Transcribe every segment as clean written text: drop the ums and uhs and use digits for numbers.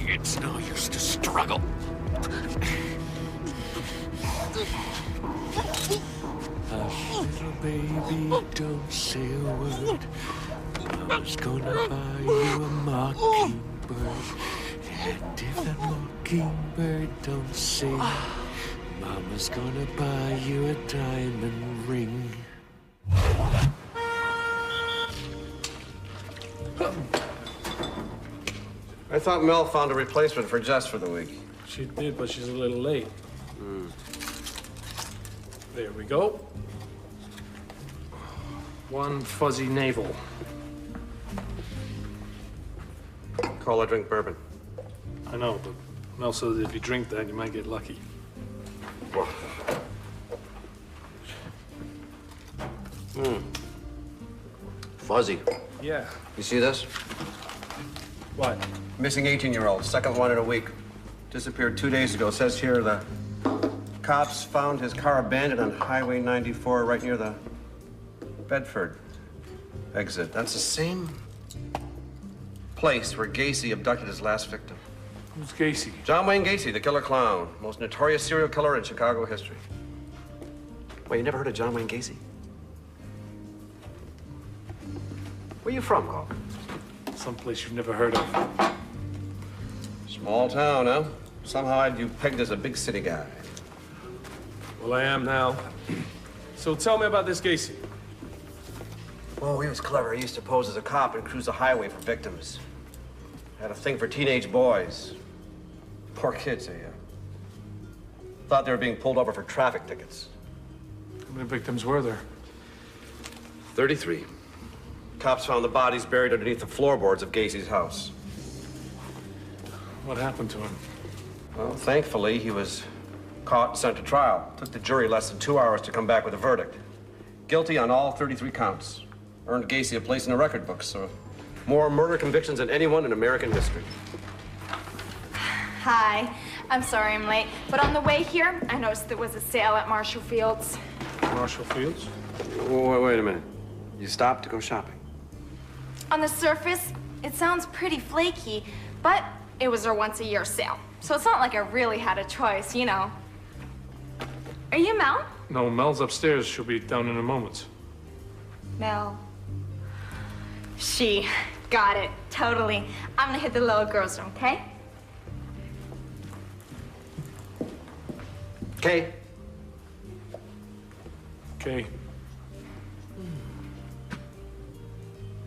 It's no use to struggle. Little baby, don't say a word. Mama's gonna buy you a mockingbird. And if that mockingbird don't sing, Mama's gonna buy you a diamond ring. I thought Mel found a replacement for Jess for the week. She did, but she's a little late. There we go. One fuzzy navel. Call or drink bourbon. I know, but Mel said if you drink that, you might get lucky. Fuzzy. Yeah. You see this? What? Missing 18-year-old, second one in a week. Disappeared 2 days ago. Says here the cops found his car abandoned on Highway 94 right near the Bedford exit. That's the same place where Gacy abducted his last victim. Who's Gacy? John Wayne Gacy, the killer clown. Most notorious serial killer in Chicago history. Wait, you never heard of John Wayne Gacy? Where you from, Carl? Someplace you've never heard of. Small town, huh? Somehow I had you pegged as a big city guy. Well, I am now. So tell me about this Gacy. Oh, he was clever. He used to pose as a cop and cruise the highway for victims. Had a thing for teenage boys. Poor kids, they thought they were being pulled over for traffic tickets. How many victims were there? 33. Cops found the bodies buried underneath the floorboards of Gacy's house. What happened to him? Well, thankfully, he was caught and sent to trial. Took the jury less than 2 hours to come back with a verdict. Guilty on all 33 counts. Earned Gacy a place in the record books, so more murder convictions than anyone in American history. Hi. I'm sorry I'm late, but on the way here, I noticed there was a sale at Marshall Fields. Marshall Fields? Wait a minute. You stopped to go shopping? On the surface, it sounds pretty flaky, but it was our once-a-year sale. So it's not like I really had a choice, you know. Are you Mel? No, Mel's upstairs. She'll be down in a moment. Mel. She. Got it. Totally. I'm gonna hit the little girls' room, okay? Kay. Okay.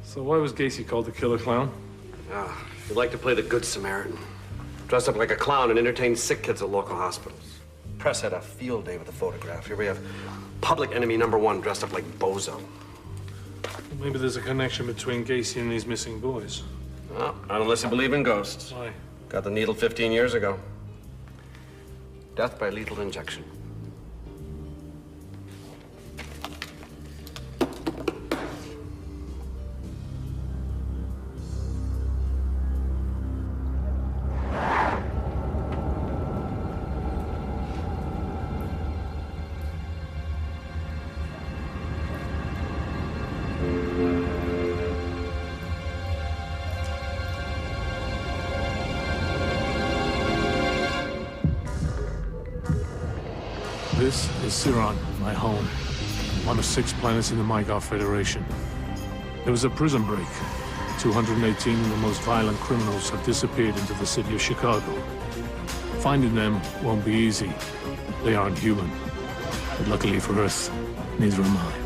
So why was Gacy called the killer clown? He'd like to play the Good Samaritan. Dress up like a clown and entertain sick kids at local hospitals. Press had a field day with the photograph. Here we have public enemy #1 dressed up like Bozo. Maybe there's a connection between Gacy and these missing boys. Well, not unless you believe in ghosts. Why? Got the needle 15 years ago. Death by lethal injection. This is Siron, my home. One of 6 planets in the Mygar Federation. There was a prison break. 218 of the most violent criminals have disappeared into the city of Chicago. Finding them won't be easy. They aren't human. But luckily for Earth, neither am I.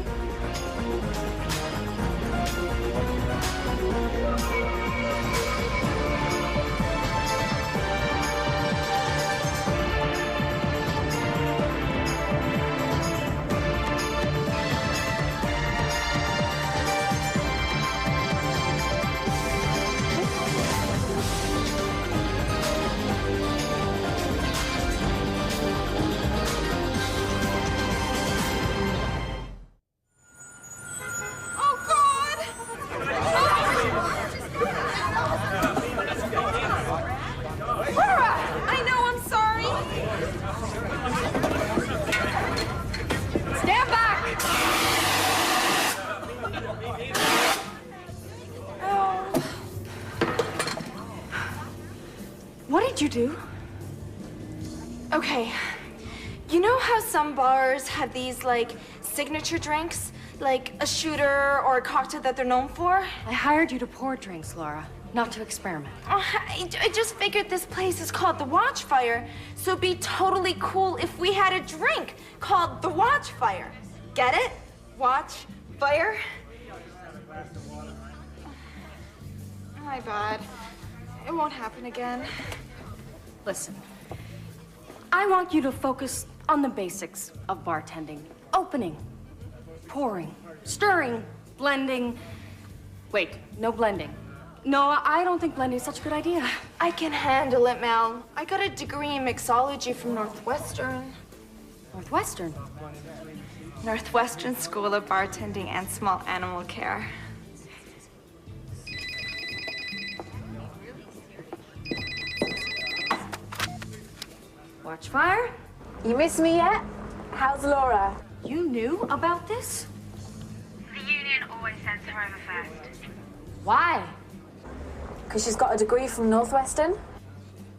did you do? Okay. You know how some bars have these, like, signature drinks? Like a shooter or a cocktail that they're known for? I hired you to pour drinks, Laura, not to experiment. I just figured this place is called the Watchfire, so it'd be totally cool if we had a drink called the Watchfire. Get it? Watchfire? My bad. It won't happen again. Listen, I want you to focus on the basics of bartending. Opening, pouring, stirring, blending. Wait, no blending. No, I don't think blending is such a good idea. I can handle it, Mel. I got a degree in mixology from Northwestern. Northwestern? Northwestern School of Bartending and Small Animal Care. Watchfire? You miss me yet? How's Laura? You knew about this? The union always sends her over first. Why? Because she's got a degree from Northwestern?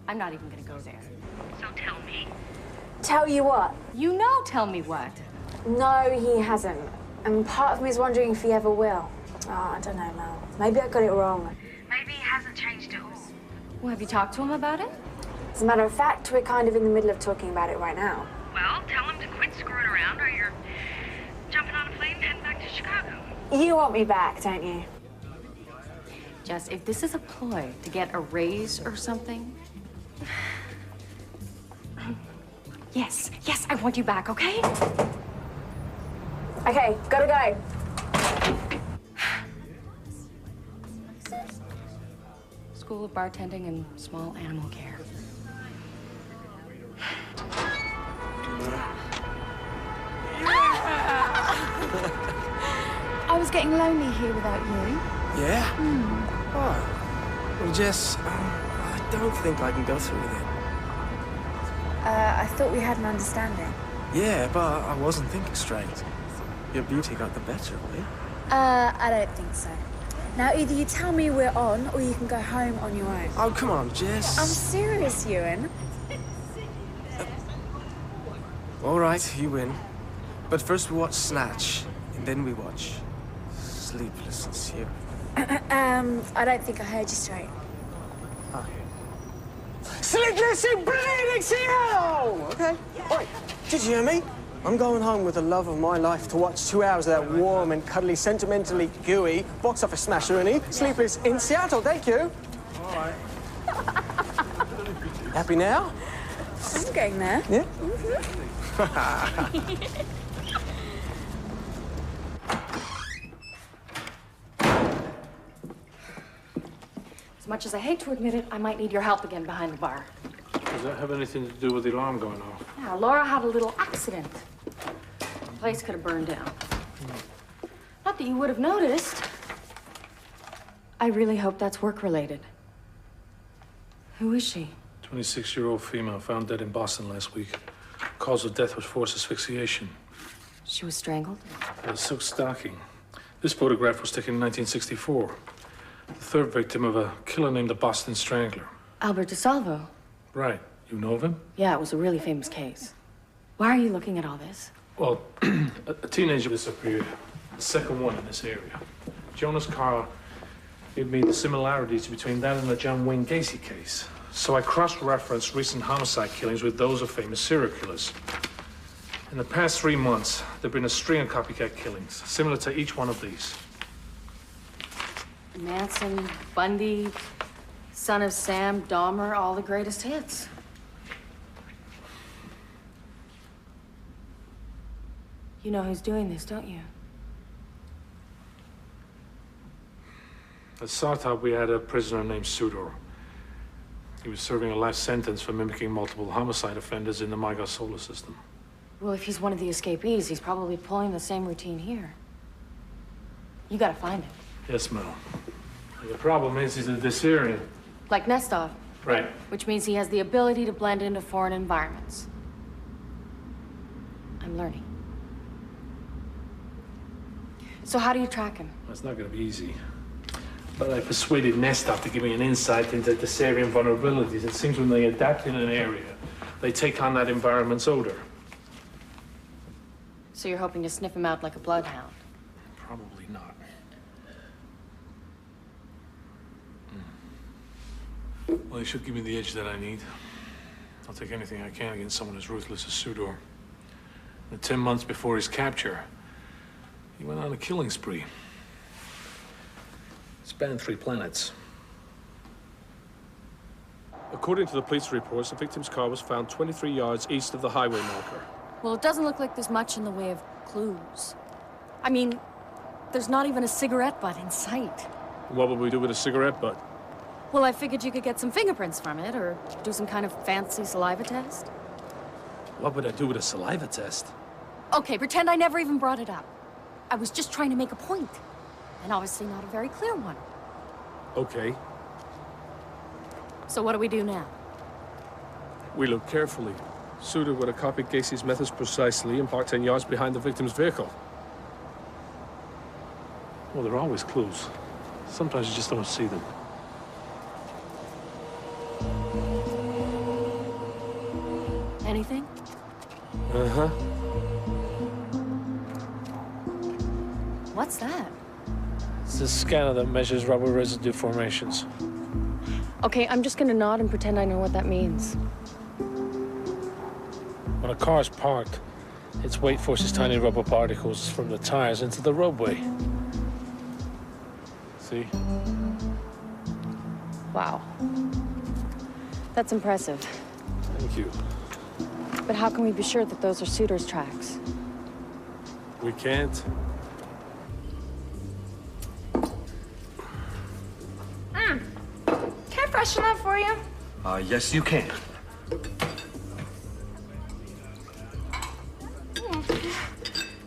I'm not even gonna go there. So tell me. Tell you what, You know, tell me what. no, he hasn't. And part of me is wondering if he ever will. Oh, I don't know, Mel. Maybe I got it wrong. Maybe he hasn't changed at all. Well, have you talked to him about it? As a matter of fact, we're kind of in the middle of talking about it right now. Well, tell him to quit screwing around or you're jumping on a plane and heading back to Chicago. You want me back, don't you? Jess, if this is a ploy to get a raise or something... Yes, I want you back, okay? Okay, gotta go. School of Bartending and Small Animal Care. I was getting lonely here without you. Yeah? Oh. Well, Jess, I don't think I can go through with it. I thought we had an understanding. Yeah, but I wasn't thinking straight. Your beauty got the better of me. I don't think so. Now, either you tell me we're on, or you can go home on your own. Oh, come on, Jess. I'm serious, Ewan. All right, you win. But first we watch Snatch, and then we watch Sleepless in Seattle. I don't think I heard you straight. Sleepless in bleeding Seattle! Okay. All right. Did you hear me? I'm going home with the love of my life to watch 2 hours of that warm and cuddly, sentimentally gooey box office smasher, Sleepless in Seattle. Thank you. All right. Happy now? I'm going there. Yeah? As much as I hate to admit it, I might need your help again behind the bar. Does that have anything to do with the alarm going off? Yeah, Laura had a little accident. The place could have burned down. Not that you would have noticed. I really hope that's work-related. Who is she? 26-year-old female found dead in Boston last week. Cause of death was forced asphyxiation. She was strangled? A silk stocking. This photograph was taken in 1964. The third victim of a killer named the Boston Strangler. Albert DeSalvo? Right. You know of him? Yeah, it was a really famous case. Why are you looking at all this? Well, a teenager disappeared. The second one in this area. Jonas Carr gave me the similarities between that and the Geraint Wyn Davies case. So I cross-referenced recent homicide killings with those of famous serial killers. In the past 3 months, there have been a string of copycat killings, similar to each one of these. Manson, Bundy, Son of Sam, Dahmer, all the greatest hits. You know who's doing this, don't you? At Sartop, we had a prisoner named Sudor. He was serving a life sentence for mimicking multiple homicide offenders in the Mygar solar system. Well, if he's one of the escapees, he's probably pulling the same routine here. You gotta find him. Yes, Mel. The problem is he's a Dessyrian. Like Nestov. Right. Which means he has the ability to blend into foreign environments. I'm learning. So how do you track him? That's not gonna be easy. But I persuaded Nestor to give me an insight into Tessarian vulnerabilities. It seems when they adapt in an area, they take on that environment's odor. So you're hoping to sniff him out like a bloodhound? Probably not. Well, he should give me the edge that I need. I'll take anything I can against someone as ruthless as Sudor. And 10 months before his capture, he went on a killing spree. Spanned 3 planets. According to the police reports, the victim's car was found 23 yards east of the highway marker. Well, it doesn't look like there's much in the way of clues. I mean, there's not even a cigarette butt in sight. What would we do with a cigarette butt? Well, I figured you could get some fingerprints from it, or do some kind of fancy saliva test. What would I do with a saliva test? Okay, pretend I never even brought it up. I was just trying to make a point, and obviously not a very clear one. Okay. So what do we do now? We look carefully. Sudor would have copied Gacy's methods precisely and parked 10 yards behind the victim's vehicle. Well, there are always clues. Sometimes you just don't see them. Anything? Uh-huh. What's that? It's a scanner that measures rubber residue formations. Okay, I'm just gonna nod and pretend I know what that means. When a car's parked, its weight forces tiny rubber particles from the tires into the roadway. See? Wow. That's impressive. Thank you. But how can we be sure that those are Sudor's tracks? We can't. Can I freshen that for you? Yes, you can.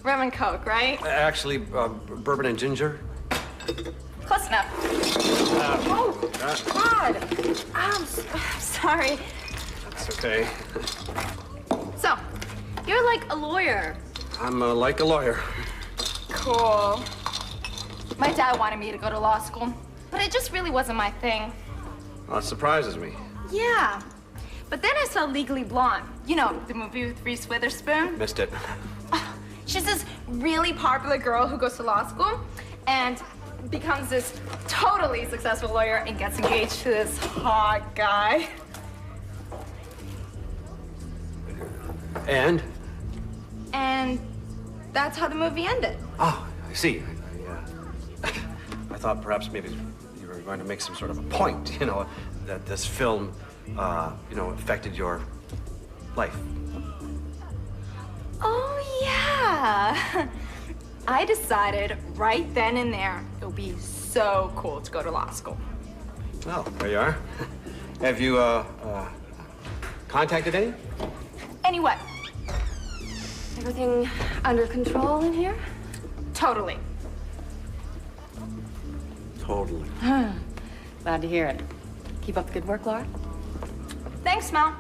Rum and Coke, right? Actually, bourbon and ginger. Close enough. Oh, God. I'm sorry. That's okay. So, you're like a lawyer. I'm like a lawyer. Cool. My dad wanted me to go to law school, but it just really wasn't my thing. Well, that surprises me. Yeah. But then I saw Legally Blonde. You know, the movie with Reese Witherspoon. Missed it. She's this really popular girl who goes to law school and becomes this totally successful lawyer and gets engaged to this hot guy. And? And that's how the movie ended. Oh, I see. I thought perhaps maybe you were going to make some sort of a point, you know, that this film, you know, affected your life. Oh, yeah. I decided right then and there it would be so cool to go to law school. Well, there you are. Have you, contacted any? Any what? Everything under control in here? Totally. Totally. Glad to hear it. Keep up the good work, Laura. Thanks, Mel.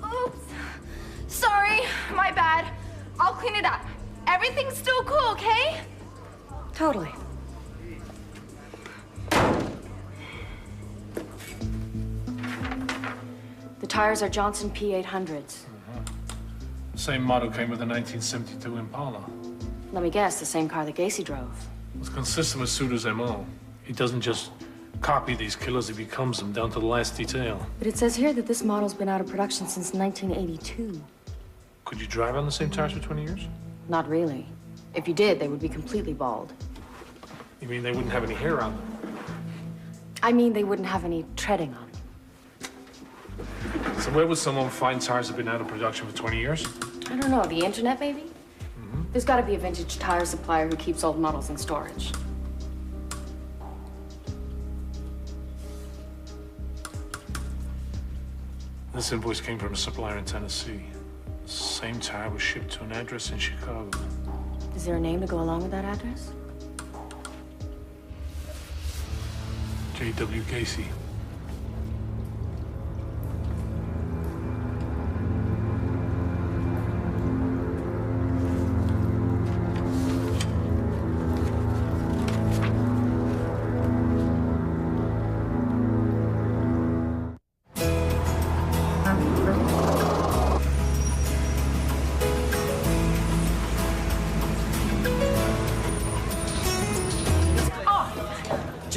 Oops. Sorry, my bad. I'll clean it up. Everything's still cool, okay? Totally. The tires are Johnson P800s. The same model came with the 1972 Impala. Let me guess, the same car that Gacy drove. It's consistent with Sudor's MO. He doesn't just copy these killers, he becomes them down to the last detail. But it says here that this model's been out of production since 1982. Could you drive on the same tires for 20 years? Not really. If you did, they would be completely bald. You mean they wouldn't have any hair on them? I mean, they wouldn't have any treading on them. So where would someone find tires that have been out of production for 20 years? I don't know, the internet maybe? There's gotta be a vintage tire supplier who keeps old models in storage. This invoice came from a supplier in Tennessee. The same tire was shipped to an address in Chicago. Is there a name to go along with that address? J.W. Gacy.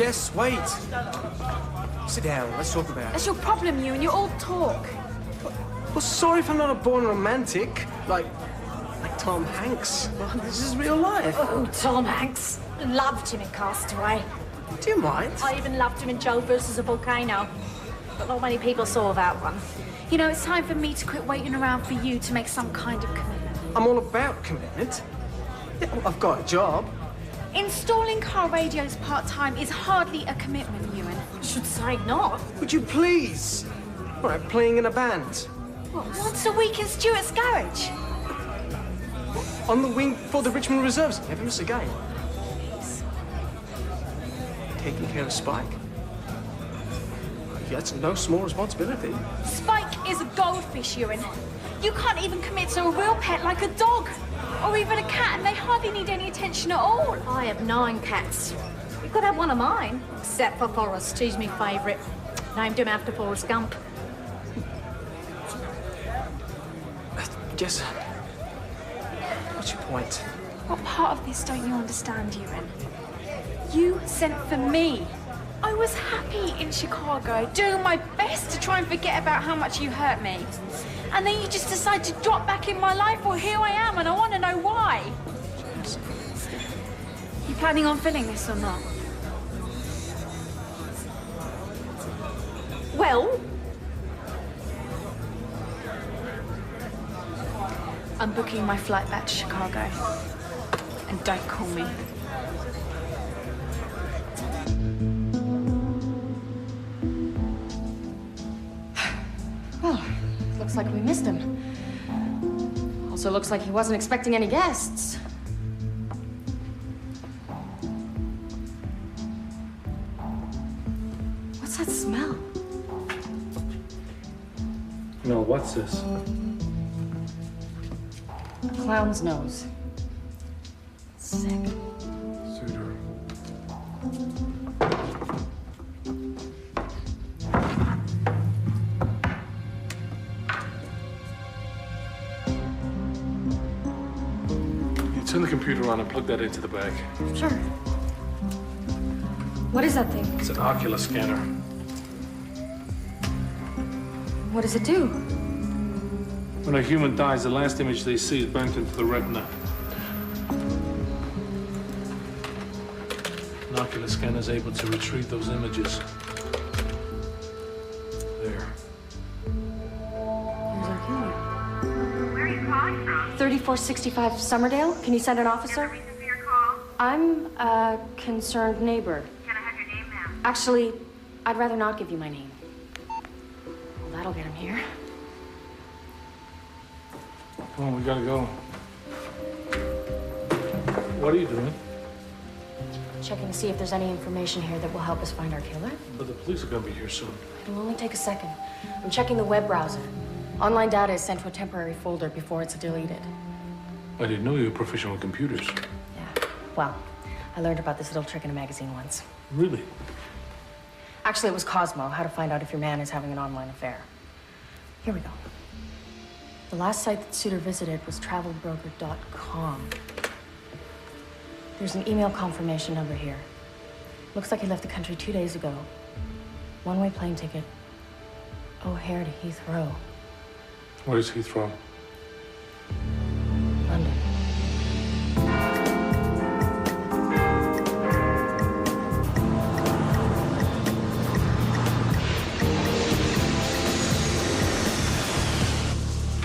Jess, wait. Sit down. Let's talk about it. That's your problem, you, and you all talk. Well, sorry if I'm not a born romantic. Like Tom Hanks. Well, this is real life. Oh, Tom Hanks. Loved him in Castaway. Do you mind? I even loved him in Joe versus a Volcano. But not many people saw that one. You know, it's time for me to quit waiting around for you to make some kind of commitment. I'm all about commitment. Yeah, well, I've got a job. Installing car radios part-time is hardly a commitment, Ewan. I should say not. Would you please? All right, playing in a band. What, once a week in Stuart's garage? On the wing for the Richmond Reserves. Never miss a game. Taking care of Spike. That's no small responsibility. Spike is a goldfish, Ewan. You can't even commit to a real pet like a dog. Or even a cat, and they hardly need any attention at all. I have 9 cats. You could have one of mine. Except for Forrest. He's my favourite. Named him after Forrest Gump. Jess, what's your point? What part of this don't you understand, Ewan? You sent for me. I was happy in Chicago, doing my best to try and forget about how much you hurt me. And then you just decide to drop back in my life. Well, here I am, and I want to know why. You planning on filling this or not? Well... I'm booking my flight back to Chicago. And don't call me. Well, looks like we missed him. Also looks like he wasn't expecting any guests. What's that smell? No, what's this? A clown's nose. Sick. Suitor. Turn the computer on and plug that into the bag. Sure. What is that thing? It's an ocular scanner. What does it do? When a human dies, the last image they see is burnt into the retina. An ocular scanner is able to retrieve those images. There. Here's our killer. Where are you calling from? 3465 Summerdale. Can you send an officer? Reason for your call? I'm a concerned neighbor. Can I have your name, ma'am? Actually, I'd rather not give you my name. Well, that'll get him here. Come on, we gotta go. What are you doing? Checking to see if there's any information here that will help us find our killer. But the police are gonna be here soon. It'll only take a second. I'm checking the web browser. Online data is sent to a temporary folder before it's deleted. I didn't know you were proficient with computers. Yeah, well, I learned about this little trick in a magazine once. Really? Actually, it was Cosmo, how to find out if your man is having an online affair. Here we go. The last site that Suitor visited was travelbroker.com. There's an email confirmation number here. Looks like he left the country 2 days ago. One-way plane ticket. O'Hare to Heathrow. Where's Heathrow? London.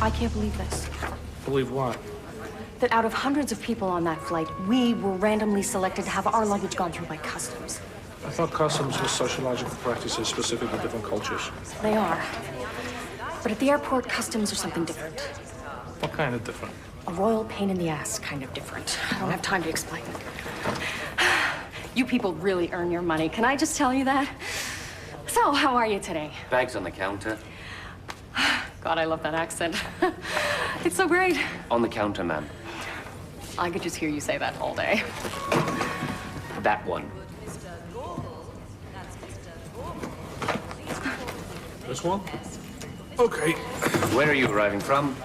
I can't believe this. Believe what? That out of hundreds of people on that flight, we were randomly selected to have our luggage gone through by customs. I thought customs was sociological practices specific to different cultures. They are. But at the airport, customs are something different. What kind of different? A royal pain in the ass kind of different. I don't have time to explain. You people really earn your money. Can I just tell you that? So, how are you today? Bags on the counter. God, I love that accent. It's so great. On the counter, ma'am. I could just hear you say that all day. That one. This one? Okay. Where are you arriving from?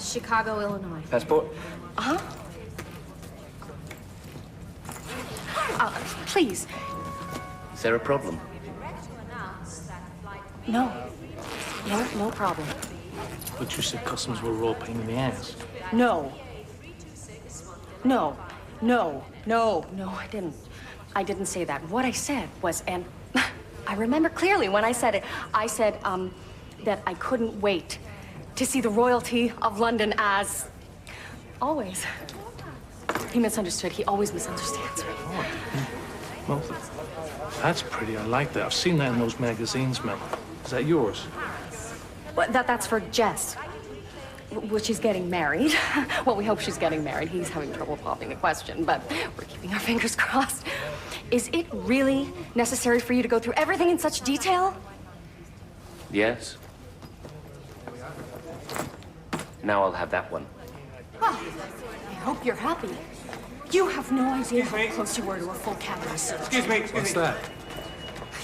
Chicago, Illinois. Passport? Please, there a problem? No. No problem. But you said customs were a raw pain in the ass. No. No, I didn't. I didn't say that. What I said was, and I remember clearly when I said it, I said that I couldn't wait to see the royalty of London as always. He misunderstood. He always misunderstands me. Well, that's pretty. I like that. I've seen that in those magazines, Mel. Is that yours? Well, that's for Jess. Well, she's getting married. Well, we hope she's getting married. He's having trouble popping the question, but we're keeping our fingers crossed. Is it really necessary for you to go through everything in such detail? Yes. Now I'll have that one. Well, I hope you're happy. You have no idea how close you were to a full cabinet search. Excuse me. What's that?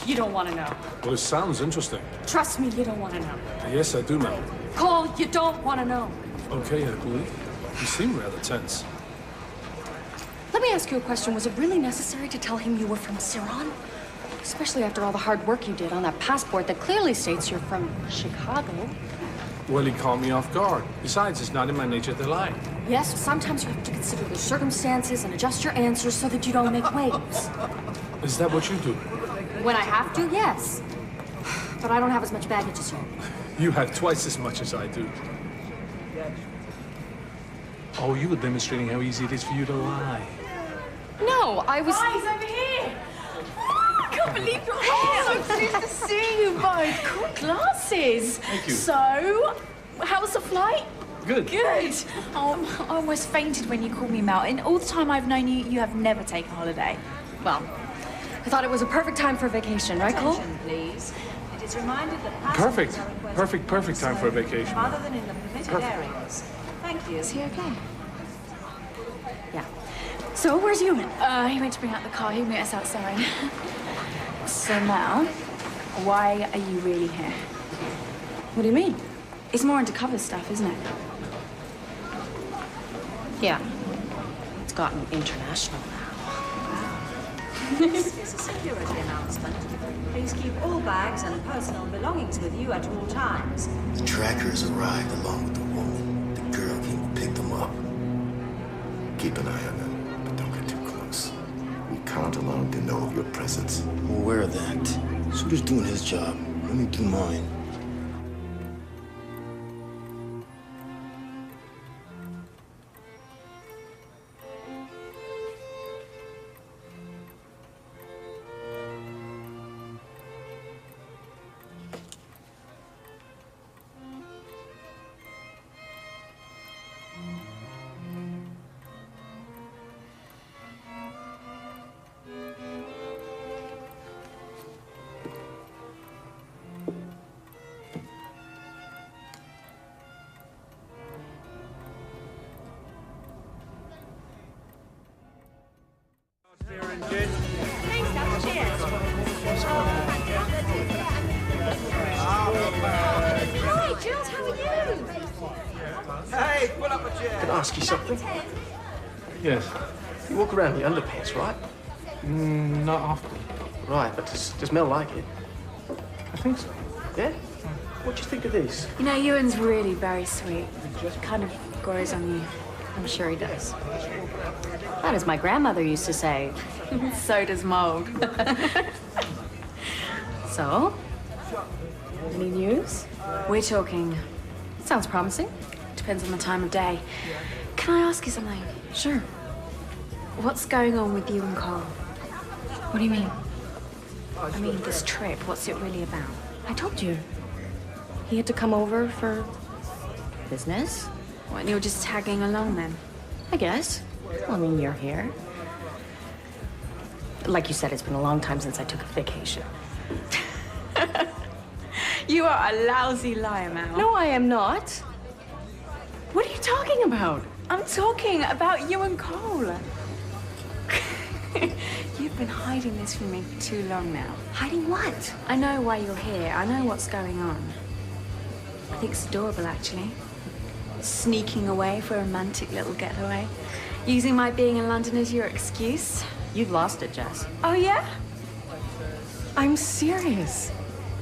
You don't want to know. Well, it sounds interesting. Trust me, you don't want to know. Yes, I do, Mel. Cole, you don't want to know. Okay, I believe. You seem rather tense. Let me ask you a question. Was it really necessary to tell him you were from Ceylon? Especially after all the hard work you did on that passport that clearly states you're from Chicago. Well, he caught me off guard. Besides, it's not in my nature to lie. Yes, sometimes you have to consider the circumstances and adjust your answers so that you don't make waves. Is that what you do? When I have to, yes. But I don't have as much baggage as you. You have twice as much as I do. Oh, you were demonstrating how easy it is for you to lie. No, I was... Guys, over here! Oh, I can't believe you're here! So pleased to see you both. Cool glasses. Thank you. So, how was the flight? Good. Good. Oh, I almost fainted when you called me Mel. In all the time I've known you, you have never taken a holiday. Well, I thought it was a perfect time for a vacation, right, Cole? Attention, please. It is reminded that Perfect. passengers are requested Perfect time for a vacation. other than in the permitted areas. Thank you. Is he okay? Yeah. So, where's Ewan? He went to bring out the car. He'll meet us outside. So, Mel, why are you really here? What do you mean? It's more undercover stuff, isn't it? Yeah. It's gotten international now. This is a security announcement. Please keep all bags and personal belongings with you at all times. The trackers arrived along with the woman. The girl came to pick them up. Keep an eye on them, but don't get too close. We can't allow them to know of your presence. I'm aware of that. Suiter's doing his job. Let me do mine. Hi, Jules, how are you? Hey, pull up a chair. Can I ask you something? Yes. You walk around in your underpants, right? Not often. Right, but does Mel like it? I think so. Yeah? What do you think of these? You know, Ewan's really very sweet. Kind of grows on you. I'm sure he does. That is my grandmother used to say. So does mold. So? Any news? We're talking. Sounds promising. Depends on the time of day. Can I ask you something? Sure. What's going on with you and Cole? What do you mean? I mean, this trip, what's it really about? I told you. He had to come over for business. What, and you're just tagging along then? I guess. Well, I mean, you're here. Like you said, it's been a long time since I took a vacation. You are a lousy liar, Mel. No, I am not. What are you talking about? I'm talking about you and Cole. You've been hiding this from me for too long now. Hiding what? I know why you're here. I know what's going on. I think it's adorable, actually. Sneaking away for a romantic little getaway. Using my being in London as your excuse. You've lost it, Jess. Oh, yeah? I'm serious.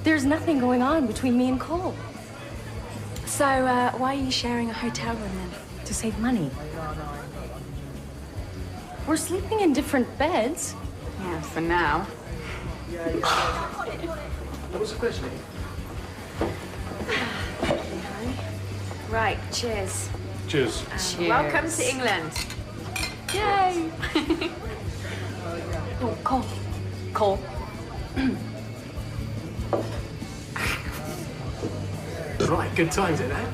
There's nothing going on between me and Cole. So, why are you sharing a hotel room then? To save money. We're sleeping in different beds. Yeah, for now. What was the question? Right, cheers. Cheers. Cheers. Welcome to England. Yay! Oh, Cole. Cole. Right, good times, eh?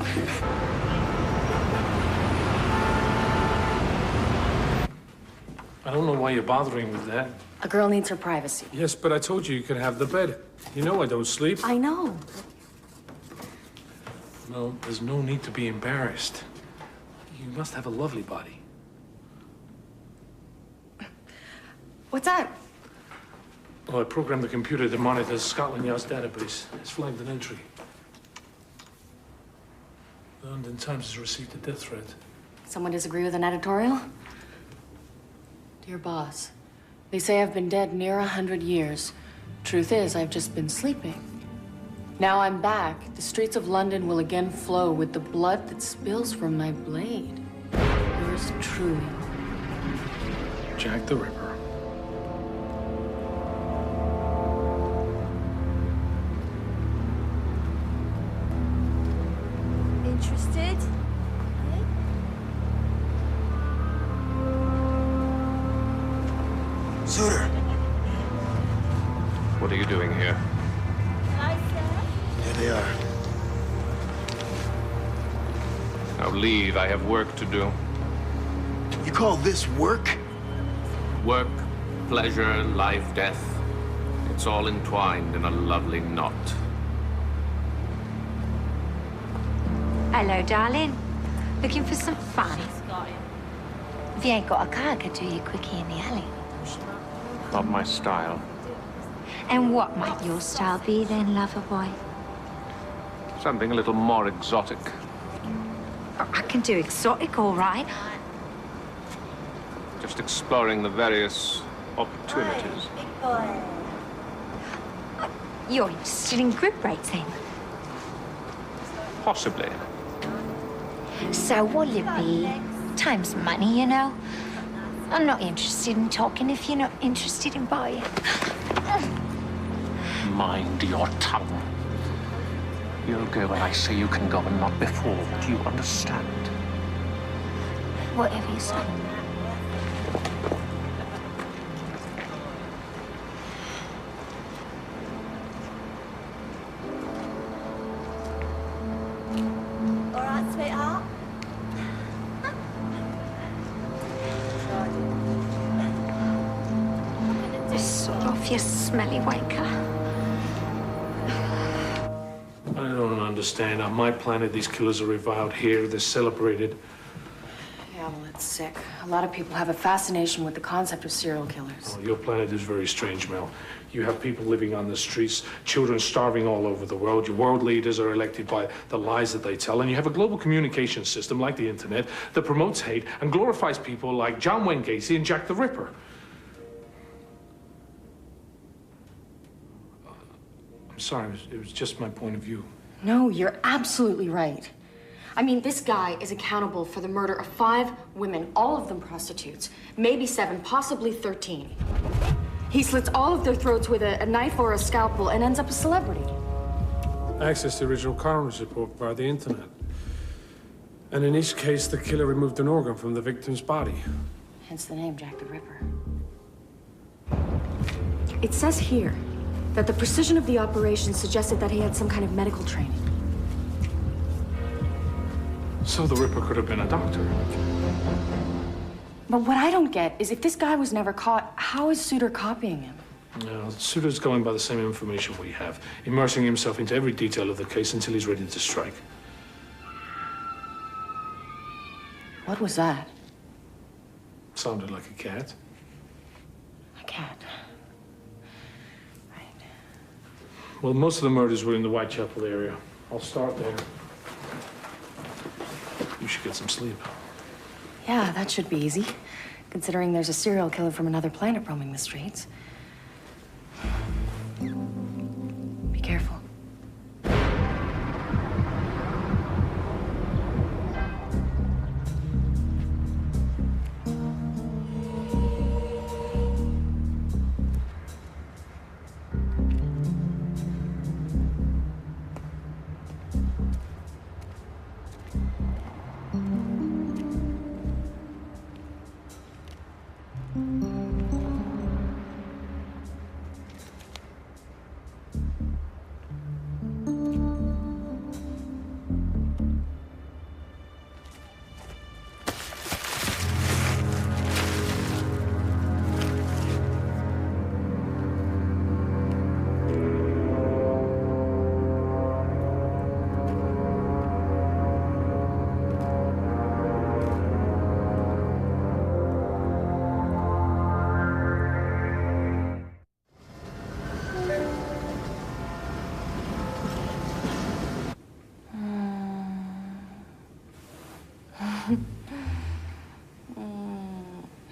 I don't know why you're bothering with that. A girl needs her privacy. Yes, but I told you could have the bed. You know I don't sleep. I know. No, there's no need to be embarrassed. You must have a lovely body. What's that? Well, I programmed the computer that monitors Scotland Yard's database. It's flagged an entry. The London Times has received a death threat. Someone disagree with an editorial? Dear boss, they say I've been dead near 100 years. Truth is, I've just been sleeping. Now I'm back. The streets of London will again flow with the blood that spills from my blade. Yours truly. Jack the Ripper. Interested? Suitor! What are you doing here? Here they are. Now leave. I have work to do. You call this work? Work, pleasure, life, death. It's all entwined in a lovely knot. Hello, darling. Looking for some fun? If you ain't got a car, I could do you quickie in the alley. Not my style. And what might your style be then, lover boy? Something a little more exotic. Oh, I can do exotic, all right. Just exploring the various opportunities. You're interested in grip rates, then? Possibly. So what'll it be? Time's money, you know. I'm not interested in talking if you're not interested in buying. Mind your tongue. You'll go when I say you can go and not before. Do you understand? Whatever you say. All right, sweetheart. Sort off, you smelly wanker. I don't understand. On my planet, these killers are reviled. Here, they're celebrated. Yeah, well, it's sick. A lot of people have a fascination with the concept of serial killers. Oh, your planet is very strange, Mel. You have people living on the streets, children starving all over the world. Your world leaders are elected by the lies that they tell. And you have a global communication system like the internet that promotes hate and glorifies people like Geraint Wyn Davies and Jack the Ripper. I'm sorry, it was just my point of view. No, you're absolutely right. I mean, this guy is accountable for the murder of 5 women, all of them prostitutes, maybe 7, possibly 13. He slits all of their throats with a knife or a scalpel and ends up a celebrity. Access to the original coroner's report via the internet. And in each case, the killer removed an organ from the victim's body. Hence the name Jack the Ripper. It says here that the precision of the operation suggested that he had some kind of medical training. So the Ripper could have been a doctor. But what I don't get is if this guy was never caught, how is Suitor copying him? No, Suitor's going by the same information we have, immersing himself into every detail of the case until he's ready to strike. What was that? Sounded like a cat. A cat. Well, most of the murders were in the Whitechapel area. I'll start there. You should get some sleep. Yeah, that should be easy, considering there's a serial killer from another planet roaming the streets.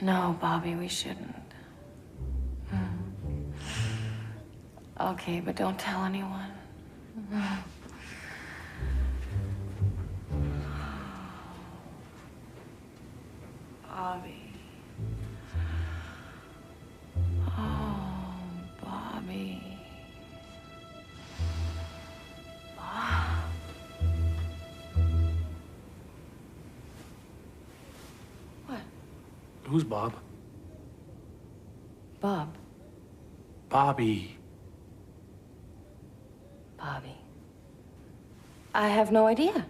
No, Bobby, we shouldn't. Okay, but don't tell anyone. Bobby. Oh, Bobby. What? Who's Bob? Bob. Bobby. Bobby. I have no idea.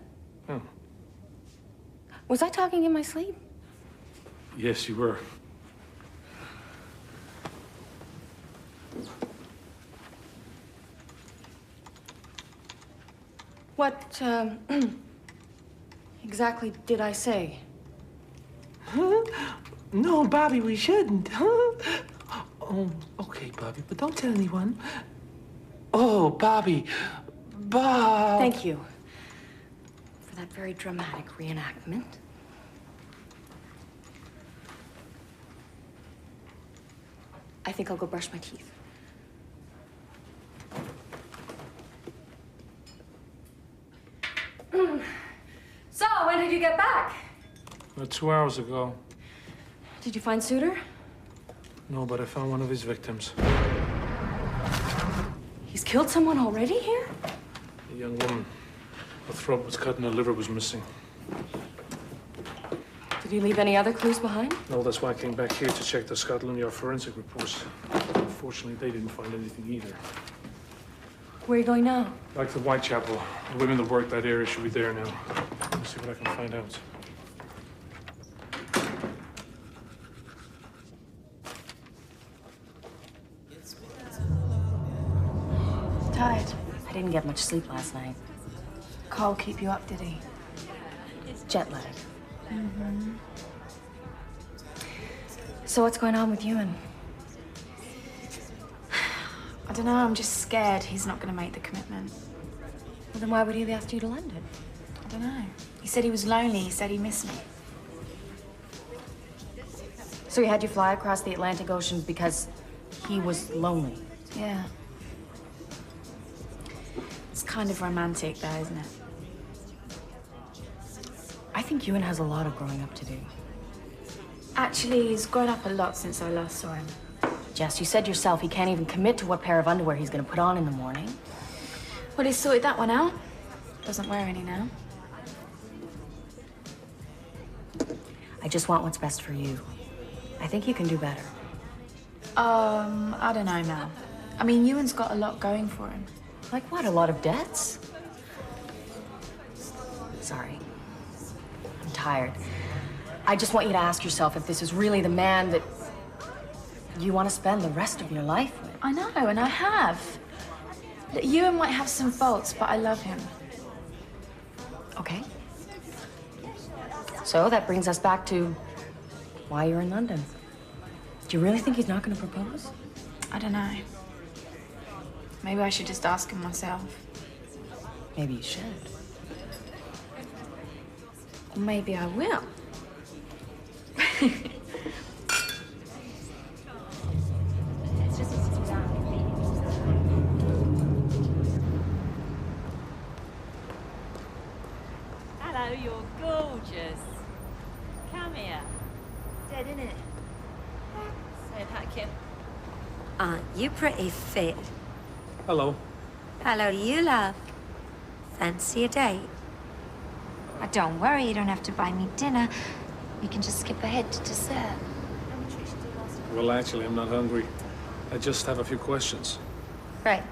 Oh. Was I talking in my sleep? Yes, you were. What, exactly did I say? No, Bobby, we shouldn't. Oh, okay, Bobby, but don't tell anyone. Oh, Bobby. Bob. Thank you for that very dramatic reenactment. I think I'll go brush my teeth. So, when did you get back? About 2 hours ago. Did you find Suter? No, but I found one of his victims. He's killed someone already here? A young woman. Her throat was cut and her liver was missing. Did he leave any other clues behind? No, that's why I came back here to check the Scotland Yard forensic reports. Unfortunately, they didn't find anything either. Where are you going now? Back to Whitechapel. The women that work that area should be there now. Let me see what I can find out. Tired. I didn't get much sleep last night. Cole keep you up, did he? Jet lag. So what's going on with Ewan? I don't know, I'm just scared he's not going to make the commitment. Well, then why would he have asked you to London? I don't know. He said he was lonely. He said he missed me. So he had you fly across the Atlantic Ocean because he was lonely? Yeah. It's kind of romantic, though, isn't it? I think Ewan has a lot of growing up to do. Actually, he's grown up a lot since I last saw him. Jess, you said yourself he can't even commit to what pair of underwear he's going to put on in the morning. Well, he's sorted that one out. Doesn't wear any now. I just want what's best for you. I think you can do better. I don't know, Mel. I mean, Ewan's got a lot going for him. Like what, a lot of debts? Sorry. I'm tired. I just want you to ask yourself if this is really the man that you want to spend the rest of your life with. I know, and I have. Look, Ewan might have some faults, but I love him. Okay. So that brings us back to why you're in London. Do you really think he's not going to propose? I don't know. Maybe I should just ask him myself. Maybe you should. Or maybe I will. Hello, you're gorgeous. Come here. Dead, innit? Say that, Kim. Aren't you pretty fit? Hello. Hello to you, love. Fancy a date? Oh, don't worry, you don't have to buy me dinner. You can just skip ahead to dessert. Well, actually, I'm not hungry. I just have a few questions. Right.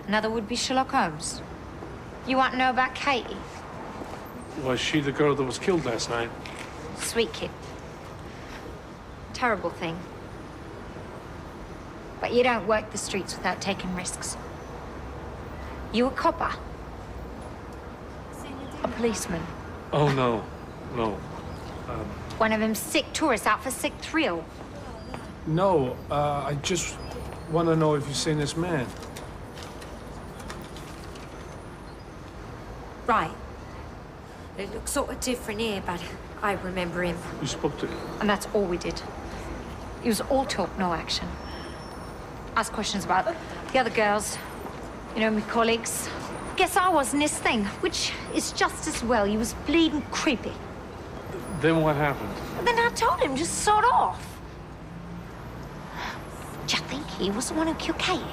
Another would-be Sherlock Holmes. You want to know about Katie? Was she the girl that was killed last night? Sweet kid. Terrible thing. But you don't work the streets without taking risks. You a copper? A policeman? Oh, no. No. One of them sick tourists out for sick thrill? No, I just want to know if you've seen this man. Right. It looks sort of different here, but I remember him. You spoke to him? And that's all we did. It was all talk, no action. Asked questions about the other girls, you know, my colleagues. Guess I wasn't his thing, which is just as well. He was bleeding creepy. Then what happened? And then I told him, just sod off. Do you think he was the one who killed Katie?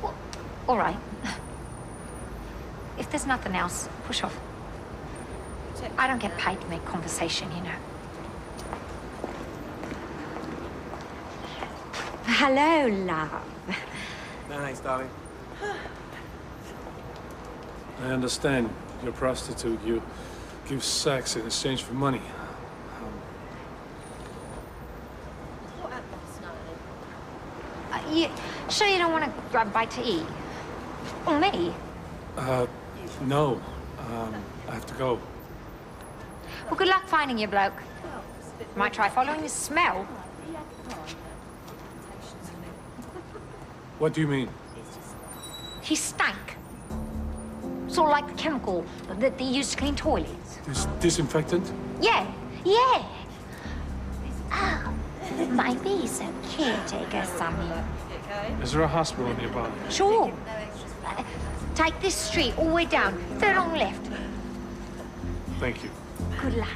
Well, all right. If there's nothing else, push off. I don't get paid to make conversation, you know. Hello, love. Thanks, darling. I understand. You're a prostitute. You give sex in exchange for money. You sure you don't want to grab a bite to eat? Or me? No. I have to go. Well, good luck finding your bloke. Might try following his smell. What do you mean? He stank. Sort of like the chemical that they use to clean toilets. This disinfectant? Yeah, yeah. Oh, maybe he's a caretaker somewhere. Is there a hospital nearby? Sure. Take this street all the way down, third on left. Thank you. Good luck.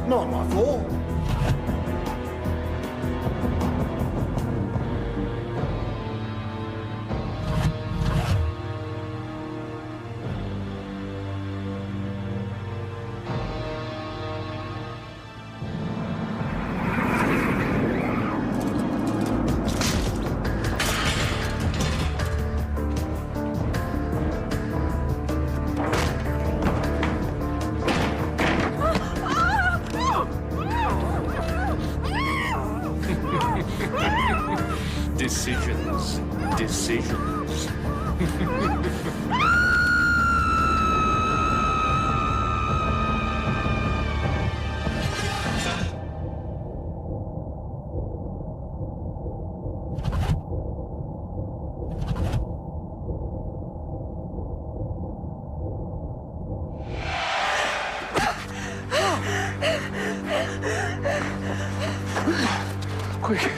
Not my fault. Decisions. Decisions. Quick.